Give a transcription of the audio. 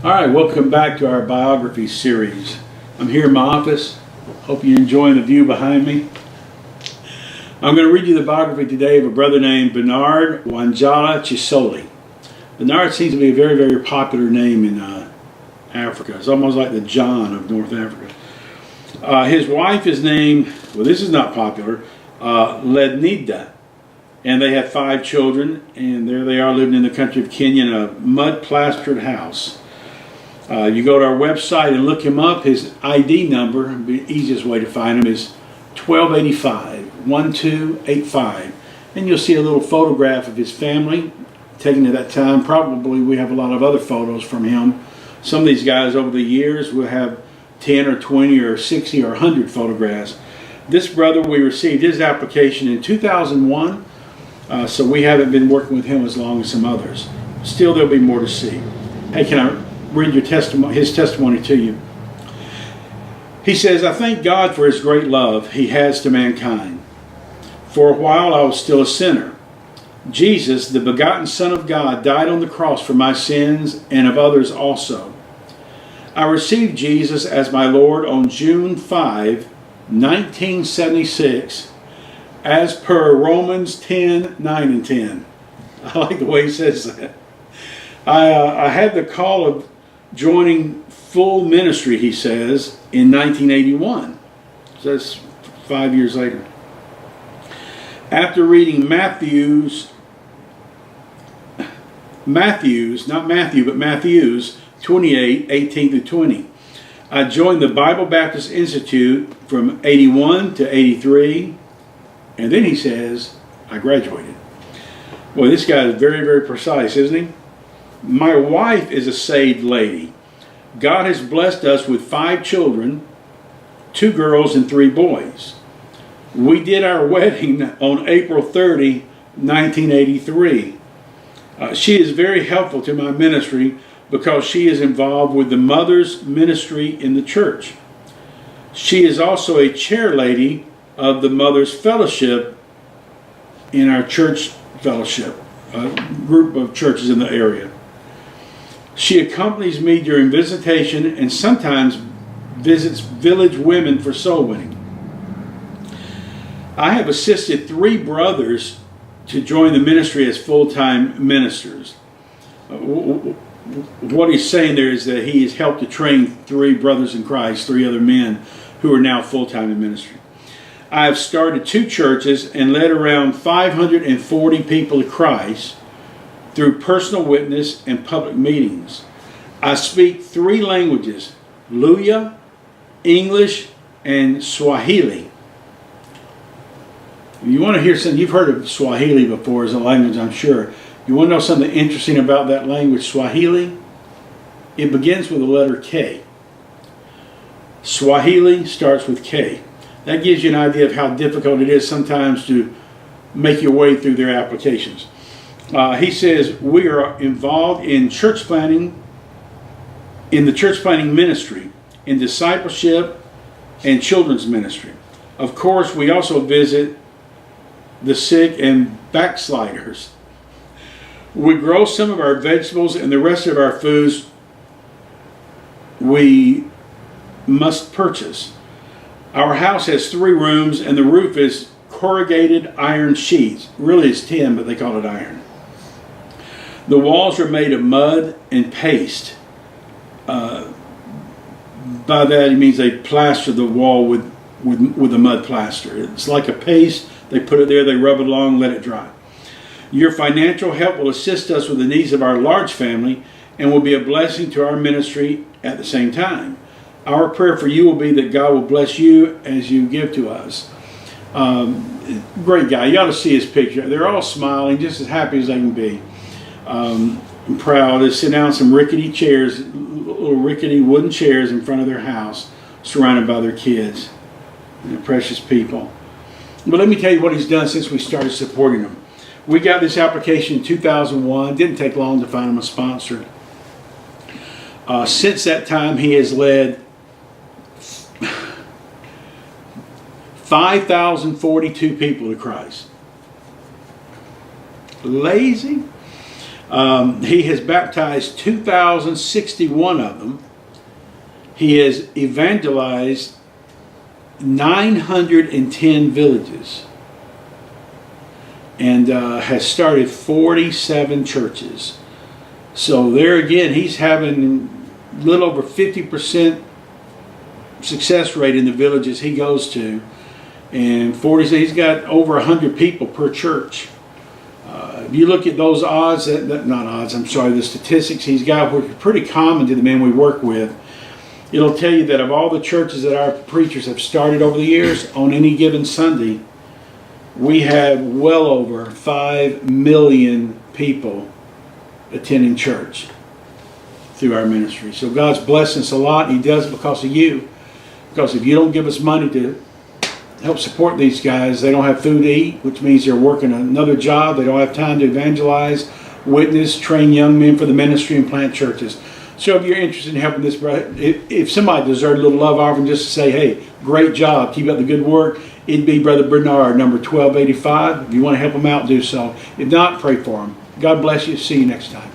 All right, welcome back to our Biographies series. I'm here in my office. Hope you're enjoying the view behind me. I'm going to read you the biography today of a brother named Bernard Wanjala Chisoli. Bernard seems to be a very, very popular name in Africa. It's almost like the John of North Africa. His wife is named, well, this is not popular, Lednida. And they have 5 children, and there they are living in the country of Kenya in a mud-plastered house. You go to our website and look him up. His ID number, the easiest way to find him, is 1285-1285. And you'll see a little photograph of his family taken at that time. Probably we have a lot of other photos from him. Some of these guys over the years will have 10 or 20 or 60 or 100 photographs. This brother, we received his application in 2001. So we haven't been working with him as long as some others. Still, there'll be more to see. Hey, can I read your his testimony to you? He says, I thank God for his great love he has to mankind. For a while I was still a sinner. Jesus, the begotten Son of God, died on the cross for my sins and of others also. I received Jesus as my Lord on June 5, 1976, as per Romans 10:9 and 10. I like the way he says that. I had the call of joining full ministry, he says, in 1981. So that's 5 years later. After reading Matthew's, not Matthew, but Matthew's 28:18-20. I joined the Bible Baptist Institute from 81 to 83. And then he says, I graduated. Well, this guy is very, very precise, isn't he? My wife is a saved lady. God has blessed us with 5 children, 2 girls and 3 boys. We did our wedding on April 30, 1983. She is very helpful to my ministry because she is involved with the mother's ministry in the church. She is also a chair lady of the Mother's Fellowship in our church fellowship, a group of churches in the area. She accompanies me during visitation and sometimes visits village women for soul winning. I have assisted 3 brothers to join the ministry as full-time ministers. What he's saying there is that he has helped to train 3 brothers in Christ, 3 other men who are now full-time in ministry. I have started 2 churches and led around 540 people to Christ through personal witness and public meetings. I speak 3 languages, Luya, English, and Swahili. If you want to hear something, you've heard of Swahili before as a language, I'm sure. You want to know something interesting about that language, Swahili? It begins with the letter K. Swahili starts with K. That gives you an idea of how difficult it is sometimes to make your way through their applications. He says, we are involved in church planting, in the church planting ministry, in discipleship, and children's ministry. Of course, we also visit the sick and backsliders. We grow some of our vegetables and the rest of our foods we must purchase. Our house has 3 rooms and the roof is corrugated iron sheets. Really it's tin, but they call it iron. The walls are made of mud and paste. By that he means they plaster the wall with a mud plaster. It's like a paste. They put it there, they rub it along, let it dry. Your financial help will assist us with the needs of our large family and will be a blessing to our ministry at the same time. Our prayer for you will be that God will bless you as you give to us. Great guy. You ought to see his picture. They're all smiling, just as happy as they can be. I'm proud. They sit down some rickety chairs, little rickety wooden chairs in front of their house, surrounded by their kids. They're precious people. But let me tell you what he's done since we started supporting him. We got this application in 2001. Didn't take long to find him a sponsor. Since that time, he has led 5,042 people to Christ. Lazy? He has baptized 2,061 of them. He has evangelized 910 villages. And has started 47 churches. So there again, he's having a little over 50% success rate in the villages he goes to. And he's got over 100 people per church. If you look at those odds, the statistics he's got, which are pretty common to the men we work with, it'll tell you that of all the churches that our preachers have started over the years, on any given Sunday, we have well over 5 million people attending church through our ministry. So God's blessing us a lot, and He does it because of you. Because if you don't give us money to help support these guys, they don't have food to eat, which means they're working another job. They don't have time to evangelize, witness, train young men for the ministry, and plant churches. So if you're interested in helping this, brother, if somebody deserved a little love offering just to say, hey, great job, keep up the good work, it'd be Brother Bernard, number 1285. If you want to help him out, do so. If not, pray for him. God bless you. See you next time.